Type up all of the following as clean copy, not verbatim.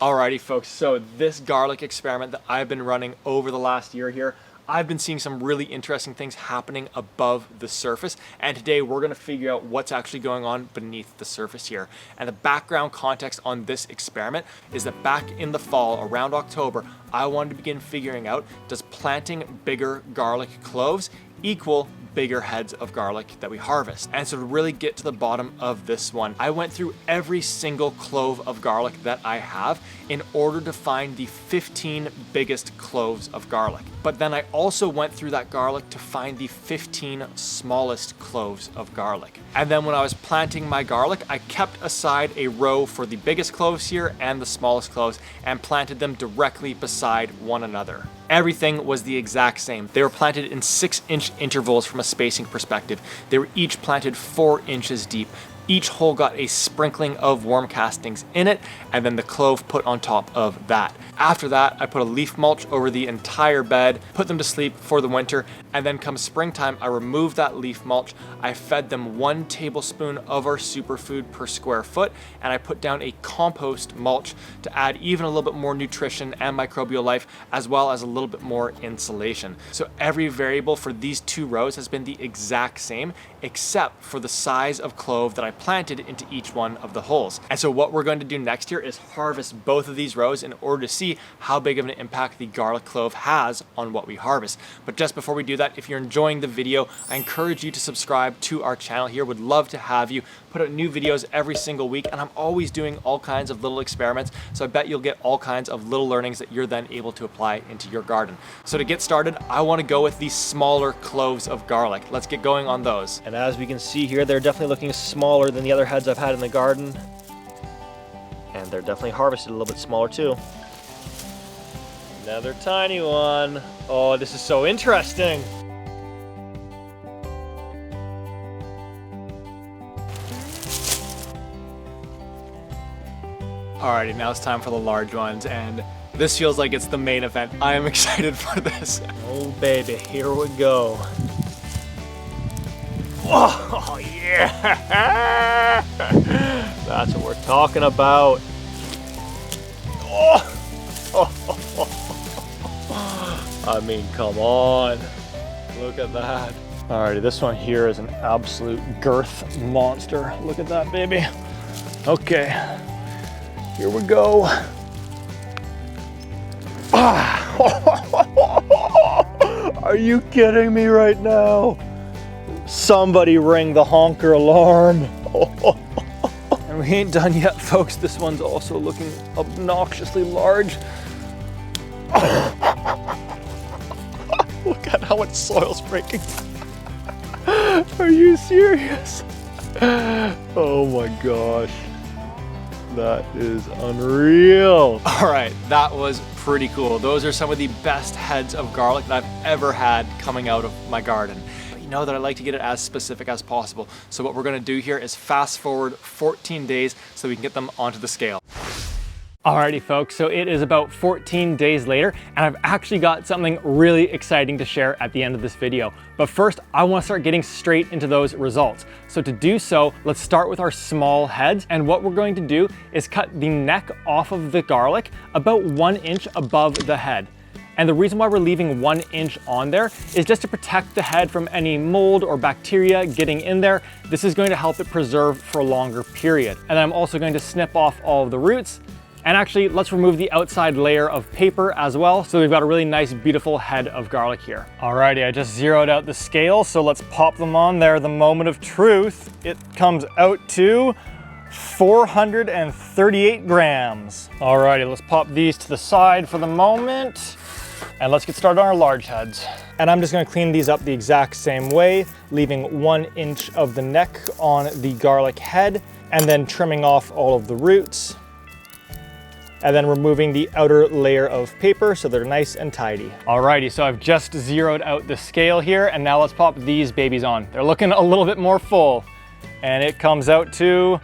Alrighty folks, so this garlic experiment that I've been running over the last year here, I've been seeing some really interesting things happening above the surface, and today we're going to figure out what's actually going on beneath the surface here. And the background context on this experiment is that back in the fall, around October, I wanted to begin figuring out, does planting bigger garlic cloves equal bigger heads of garlic that we harvest? And so to really get to the bottom of this one, I went through every single clove of garlic that I have in order to find the 15 biggest cloves of garlic. But then I also went through that garlic to find the 15 smallest cloves of garlic. And then when I was planting my garlic, I kept aside a row for the biggest cloves here and the smallest cloves and planted them directly beside one another. Everything was the exact same. They were planted in 6-inch intervals from a spacing perspective. They were each planted 4 inches deep. Each hole got a sprinkling of worm castings in it, and then the clove put on top of that. After that, I put a leaf mulch over the entire bed, put them to sleep for the winter, and then come springtime, I removed that leaf mulch. I fed them 1 tablespoon of our superfood per square foot, and I put down a compost mulch to add even a little bit more nutrition and microbial life, as well as a little bit more insulation. So every variable for these 2 rows has been the exact same, except for the size of clove that I planted into each one of the holes. And so what we're going to do next here is harvest both of these rows in order to see how big of an impact the garlic clove has on what we harvest. But just before we do that, if you're enjoying the video, I encourage you to subscribe to our channel here. Would love to have you. Put out new videos every single week, and I'm always doing all kinds of little experiments, so I bet you'll get all kinds of little learnings that you're then able to apply into your garden. So to get started, I want to go with these smaller cloves of garlic. Let's get going on those. And as we can see here, they're definitely looking smaller than the other heads I've had in the garden. And they're definitely harvested a little bit smaller too. Another tiny one. Oh, this is so interesting. Alrighty, now it's time for the large ones, and this feels like it's the main event. I am excited for this. Oh baby, here we go. Oh yeah! That's what we're talking about. Oh. I mean, come on. Look at that. Alrighty, this one here is an absolute girth monster. Look at that, baby. Okay, here we go. Are you kidding me right now? Somebody ring the honker alarm. And we ain't done yet, folks. This one's also looking obnoxiously large. Look at how much soil's breaking. Are you serious? Oh my gosh. That is unreal. All right, that was pretty cool. Those are some of the best heads of garlic that I've ever had coming out of my garden. You know that I like to get it as specific as possible. So what we're gonna do here is fast forward 14 days so we can get them onto the scale. Alrighty folks, so it is about 14 days later, and I've actually got something really exciting to share at the end of this video. But first, I want to start getting straight into those results. So to do so, let's start with our small heads, and what we're going to do is cut the neck off of the garlic about 1 inch above the head. And the reason why we're leaving 1 inch on there is just to protect the head from any mold or bacteria getting in there. This is going to help it preserve for a longer period. And then I'm also going to snip off all of the roots. And actually, let's remove the outside layer of paper as well. So we've got a really nice, beautiful head of garlic here. Alrighty, I just zeroed out the scale, so let's pop them on there. The moment of truth, it comes out to 438 grams. Alrighty, let's pop these to the side for the moment. And let's get started on our large heads. And I'm just gonna clean these up the exact same way, leaving 1 inch of the neck on the garlic head, and then trimming off all of the roots. And then removing the outer layer of paper so they're nice and tidy. Alrighty, so I've just zeroed out the scale here, and now let's pop these babies on. They're looking a little bit more full, and it comes out to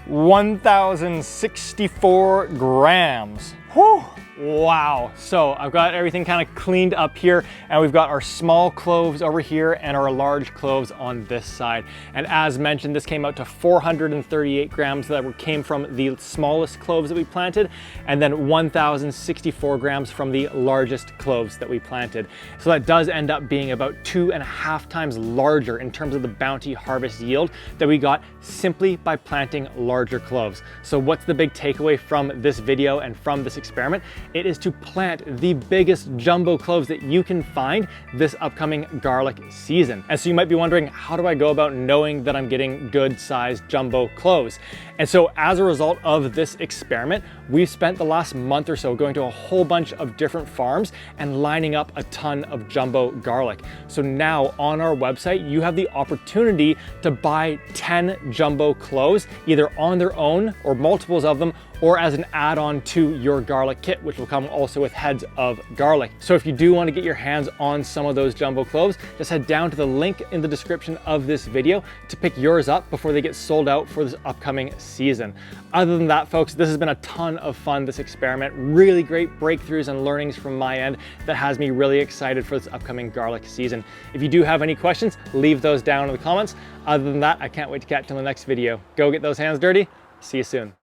1,064 grams. Whew. Wow. So I've got everything kind of cleaned up here, and we've got our small cloves over here and our large cloves on this side. And as mentioned, this came out to 438 grams that came from the smallest cloves that we planted, and then 1,064 grams from the largest cloves that we planted. So that does end up being about 2.5 times larger in terms of the bounty harvest yield that we got simply by planting larger cloves. So what's the big takeaway from this video and from this experiment? It is to plant the biggest jumbo cloves that you can find this upcoming garlic season. And so you might be wondering, how do I go about knowing that I'm getting good sized jumbo cloves? And so as a result of this experiment, we've spent the last month or so going to a whole bunch of different farms and lining up a ton of jumbo garlic. So now on our website, you have the opportunity to buy 10 jumbo cloves, either on their own or multiples of them, or as an add-on to your garlic kit, which will come also with heads of garlic. So if you do want to get your hands on some of those jumbo cloves, just head down to the link in the description of this video to pick yours up before they get sold out for this upcoming season. Other than that, folks, this has been a ton of fun, this experiment. Really great breakthroughs and learnings from my end that has me really excited for this upcoming garlic season. If you do have any questions, leave those down in the comments. Other than that, I can't wait to catch you in the next video. Go get those hands dirty. See you soon.